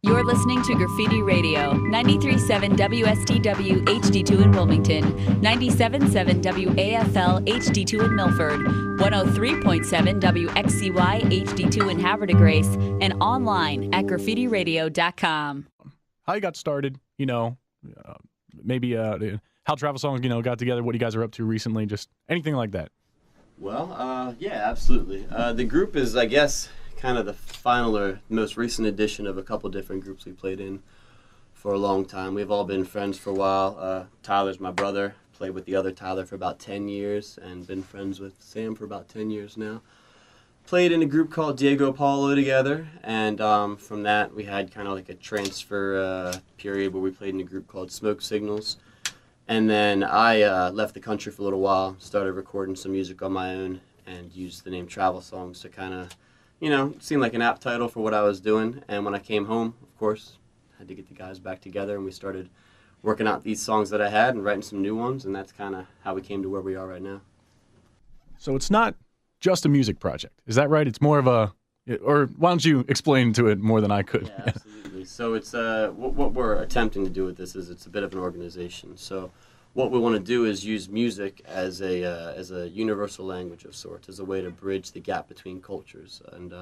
You're listening to Graffiti Radio, 93.7 WSTW HD2 in Wilmington, 97.7 WAFL HD2 in Milford, 103.7 WXCY HD2 in Havre de Grace, and online at graffitiradio.com. How you got started, maybe how Travel Songs, got together, what you guys are up to recently, just anything like that. Well, yeah, absolutely. The group is, I guess, kind of the final or most recent edition of a couple different groups we played in for a long time. We've all been friends for a while. Tyler's my brother. Played with the other Tyler for about 10 years and been friends with Sam for about 10 years now. Played in a group called Diego Paulo together, and from that we had kind of like a transfer period where we played in a group called Smoke Signals. And then I left the country for a little while, started recording some music on my own, and used the name Travel Songs to kind of seemed like an apt title for what I was doing. And when I came home, of course, had to get the guys back together, and we started working out these songs that I had and writing some new ones, and that's kind of how we came to where we are right now. So it's not just a music project, is that right? It's more of or why don't you explain to it more than I could? Yeah, absolutely. So it's what we're attempting to do with this is it's a bit of an organization. So what we want to do is use music as a universal language of sorts, as a way to bridge the gap between cultures and,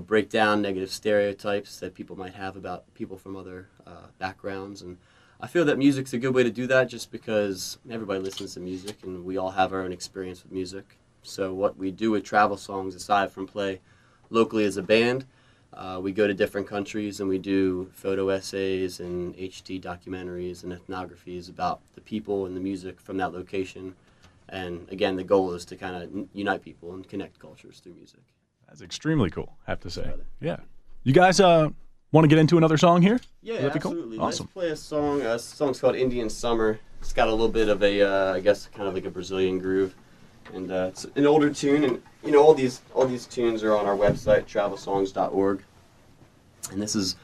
break down negative stereotypes that people might have about people from other backgrounds. And I feel that music's a good way to do that just because everybody listens to music and we all have our own experience with music. So what we do with Travel Songs, aside from play locally as a band, we go to different countries and we do photo essays and HD documentaries and ethnographies about the people and the music from that location. And again, the goal is to kind of unite people and connect cultures through music. That's extremely cool, I have to say. Yeah. You guys want to get into another song here? Yeah, absolutely. Cool? Awesome. Let's play a song. A song's called Indian Summer. It's got a little bit of a, I guess, kind of like a Brazilian groove. And it's an older tune, and all these tunes are on our website, travelsongs.org. And this is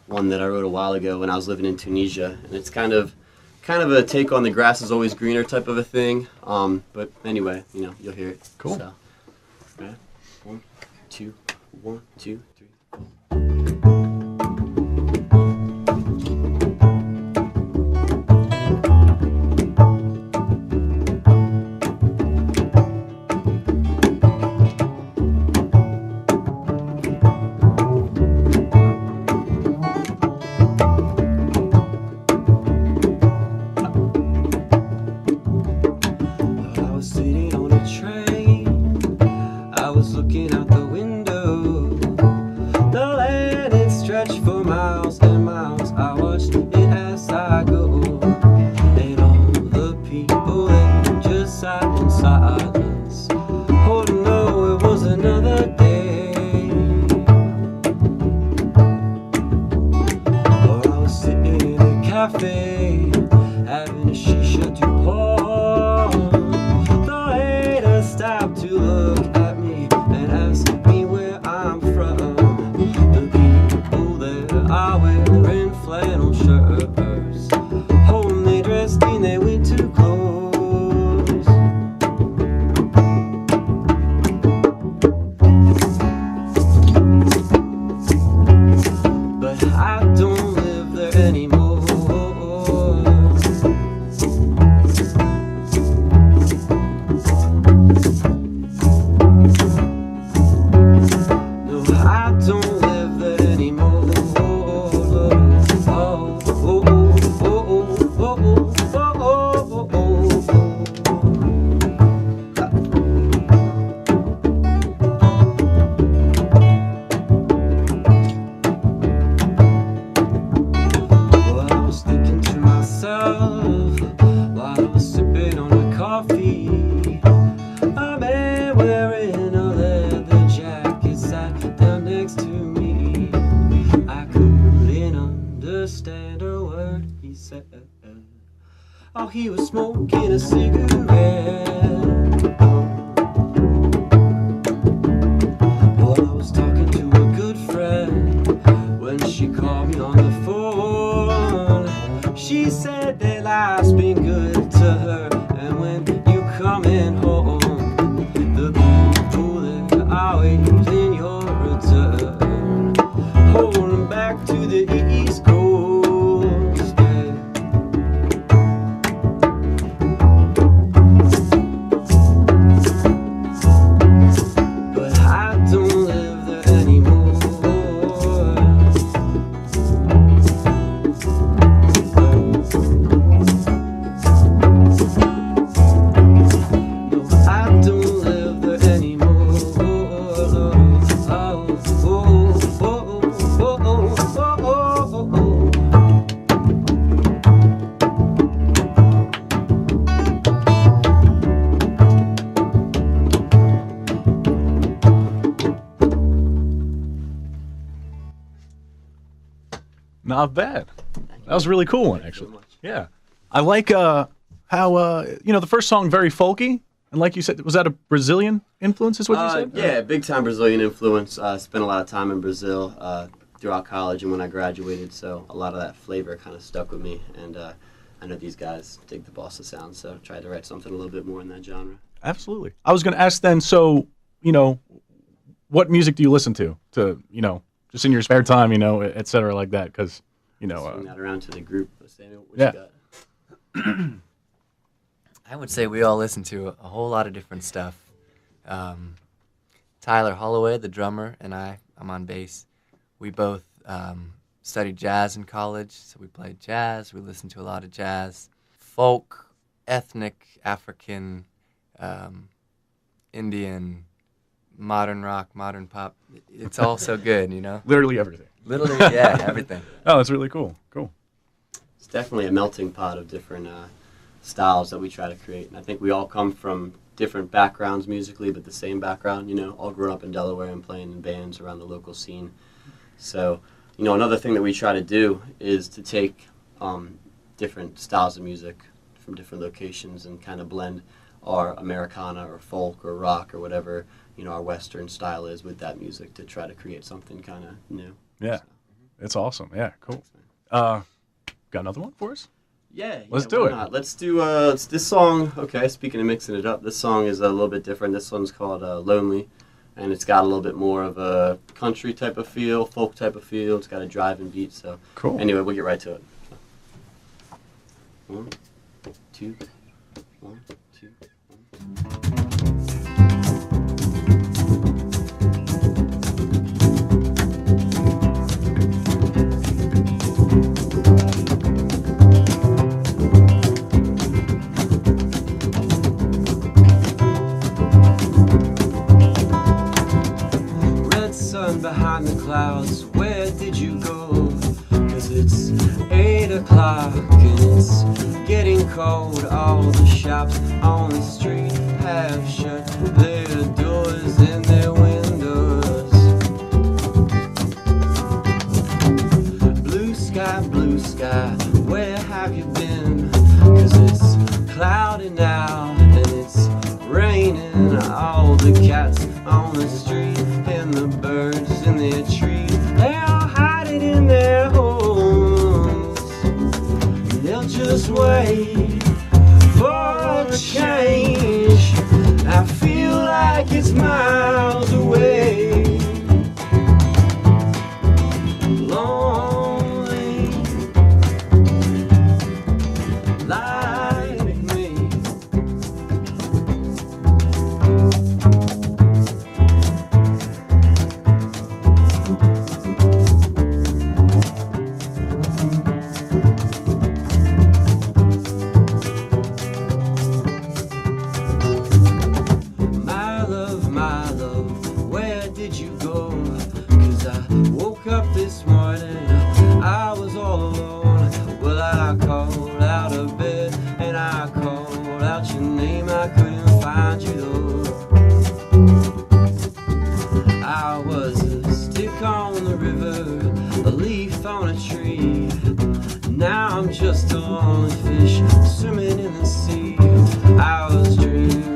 one that I wrote a while ago when I was living in Tunisia, and it's kind of a take on the grass is always greener type of a thing. But anyway, you'll hear it. Cool. So, right? 1, 2, 1, 2, 3, 4. Oh, he was smoking a cigarette. Well, I was talking to a good friend when she called me on the phone. She said that life's been good to her, and when you coming home, the people that are always in your return, holding back to the Not bad. That was a really cool one, actually. Thank you so Yeah. I like how, the first song, very folky. And like you said, was that a Brazilian influence, is what you said? Yeah, big time Brazilian influence. Spent a lot of time in Brazil throughout college and when I graduated, so a lot of that flavor kind of stuck with me. And I know these guys dig the bossa sound, so I tried to write something a little bit more in that genre. Absolutely. I was going to ask then, so, what music do you listen to, just in your spare time, et cetera, like that? Because, Swing that around to the group. Samuel, what yeah. you got? I would say we all listen to a whole lot of different stuff. Tyler Holloway, the drummer, and I'm on bass. We both studied jazz in college, so we played jazz. We listened to a lot of jazz, folk, ethnic, African, Indian, modern rock, modern pop. It's all so good, Literally everything. Literally, yeah, everything. Oh, that's really cool. Cool. It's definitely a melting pot of different styles that we try to create. And I think we all come from different backgrounds musically, but the same background, all grew up in Delaware and playing in bands around the local scene. So, another thing that we try to do is to take different styles of music from different locations and kind of blend our Americana or folk or rock or whatever, our Western style is with that music to try to create something kind of new. Yeah. It's awesome. Yeah, cool. Got another one for us? Yeah, let's do it. Not? Let's do this song. Okay, speaking of mixing it up, this song is a little bit different. This one's called "Lonely," and it's got a little bit more of a country type of feel, folk type of feel. It's got a driving beat. So cool. Anyway, we'll get right to it. 1, 2, 1, 2, 1. Behind the clouds, where did you go? 'Cause it's 8 o'clock and it's getting cold. All the shops on the street have shut their doors and their windows. Blue sky, where have you been? 'Cause it's cloudy now and it's raining. All the cats on the street and the birds in their tree, they're all hiding in their homes. They'll just wait for a change. I feel like it's miles away. Lonely, like me. My love, where did you go? 'Cause I woke up this morning, I was all alone. Well, I called out of bed and I called out your name. I couldn't find you though. I was a stick on the river, a leaf on a tree. Now I'm just a lone fish swimming in the sea. I was dreaming